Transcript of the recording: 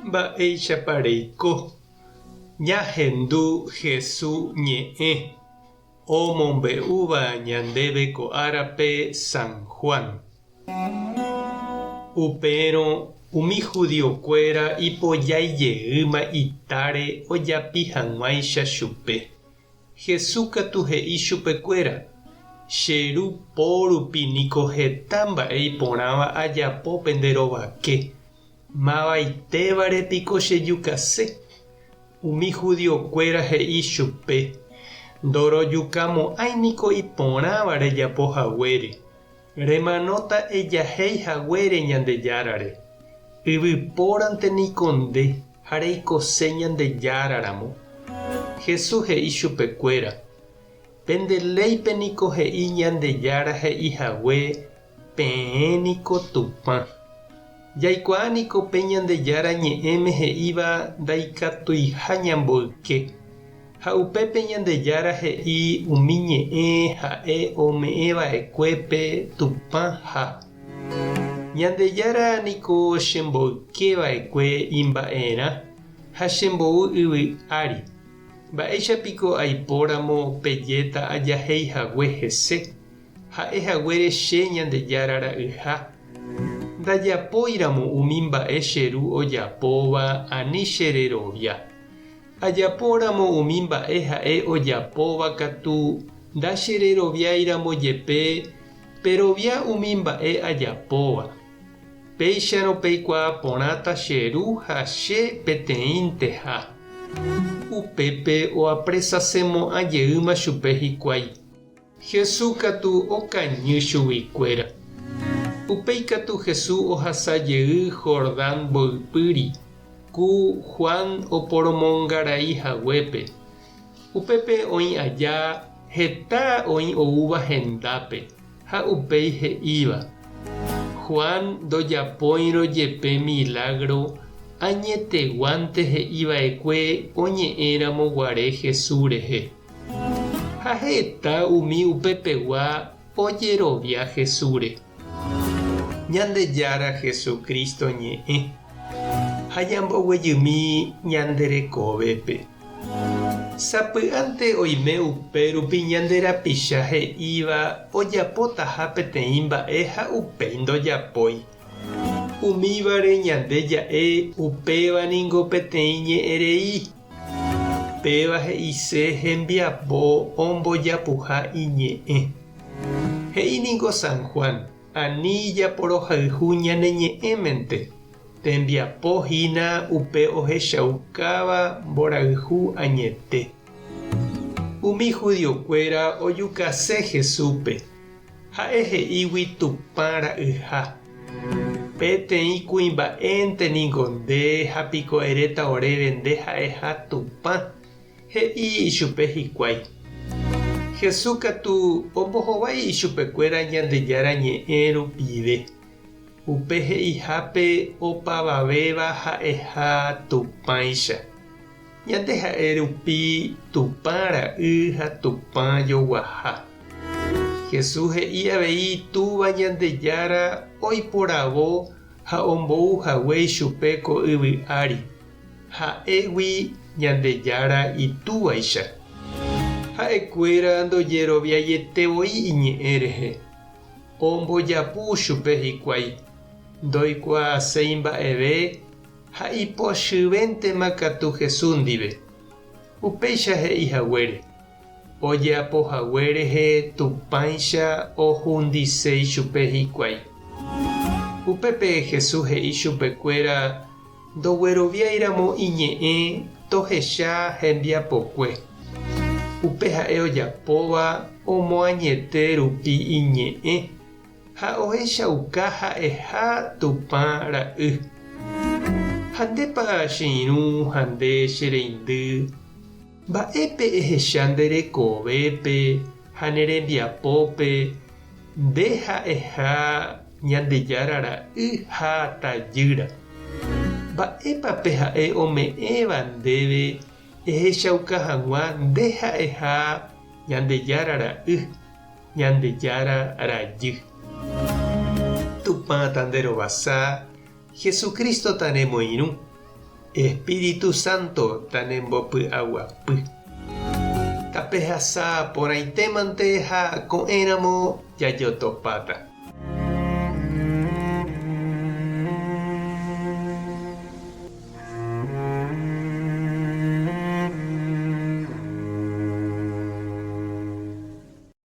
mba'eichapareiko ñahendu Jesús ñe'ẽ omombe'úva ñandéve ko árape San Juan. Upérõ umi judiokuéra ipojaijeyýma itáre ojapi hag̃uáicha chupe. Jesús katu he'i chupekuéra: che ru pórupi niko heta mba'e iporãva ajapo pende rovake. Mavaitévare-piko chejukase. Umi judiokuéra he'i chupe: ndorojukamo'ãiniko iporãva rejapohaguére. Remanóta ejahéi haguére Ñandejárare. Yvypórante niko nde ha reikose Ñandejáraramo. Jesús he'i chupekuéra: pendeléipe niko he'i Ñandejára he'ihague peẽniko Tupã. Jaikuaániko pe Ñandejára ñe'ẽme he'íva ndaikatuiha ñamboyke. Ha upépe Ñandejára he'i umi ñe'ẽ ha'e ome'ẽva'ekuépe Tupã ha Ñandejára niko chemboykeva'ekue imba'erã ha chembou yvy ári. Mba'éichapiko aipóramo pejéta ajaheihague hese. Ha'ehaguére che Ñandejára ra'yha. Ndajapóiramo umi mba'e che ru ojapóva ani chererovia. Ajapóramo umi mba'e ha'e ojapóva katu ndachereroviáiramo jepe perovia umi mba'e ajapóva. Péicharõ peikuaa porãta che ru ha che peteĩnteha. Upépe oapresasemo'ãjeýma chupe hikuái. Jesús katu okañy chuguikuéra. Upéi katu Jesús ohasajey Jordán mboypýri ku Juan oporomongarai haguépe. Upépe oĩ aja heta oĩ oúva hendápe ha upéi he'íva: Juan ndojapóirõ jepe milagro añeteguánte he'iva'ekue oñe'ẽramo guare Jesús rehe. Ha heta umi upépegua ojerovia Jesúre. Ñandejára Jesucristo ñe'ẽ ha ñamboguejymi ñanderekovépe. Sapy'ánte oime upérupi ñanderapicha he'íva ojapótaha peteĩ mba'e ha upéi ndojapói. Umívare ñandeja'e upéva ningo peteĩ ñe'ẽrei. Péva he'ise hembiapo ombojapuha iñe'ẽ. He'i ningo San Juan: ani japorohayhu ñane ñe'ẽmente. Tembiapohína upe ohechaukáva mborayhu añete. Umi judiokuéra ojukase Jesúspe. Ha'e he'ígui Tupã ra'yha. Peteĩ kuimba'énte ningo nde ha piko'eréta oréve nde ha'eha Tupã, he'i ichupe hikuái. Jesús katu ombohovái ichupekuéra Ñandejára ñe'ẽ rupive. Upe he'ihápe opavavéva ha'eha Tupãicha. Ñande ha'e rupi Tupã ra'y ha Tupã joguaha. Jesús he'i avei túva Ñandejára oiporavo ha ombouhague ichupe ko yvy ári. Ha'égui Ñandejára itúvaicha. Ha'ekuéra ndojeroviajetevoi iñe'ẽ rehe. Ombojapu chupe hikuái. Ndoikuaaséi mba'eve ha ipochyvéntema katu Jesús ndive. Upéicha he'ihaguére. Ojeapohaguérehe Tupãicha ohundiséi chupe hikuái. Upépe Jesús he'i chupekuéra ndogueroviáiramo iñe'ẽ tohecha hembiapokue. Upe ha'e ojapóva omoañete rupi iñe'ẽ ha ohechauka ha'eha Tupã ra'y. Ha ndépa che irũ ha nde che reindy, mba'épe ehecha nderekovépe ha nerembiapópe nde ha'eha Ñandejára ra'y ha tajýra. Mba'épape ha'e ome'ẽva ndéve ehechauka hag̃ua nde ha'eha Ñandejára ra'y, Ñandejára rajy. Tupã tanderovasa Jesucristo taremoirũ. Espíritu Santo tanembopi aguapi. Tapejasa por ahí temanteja con enamo yayotopata.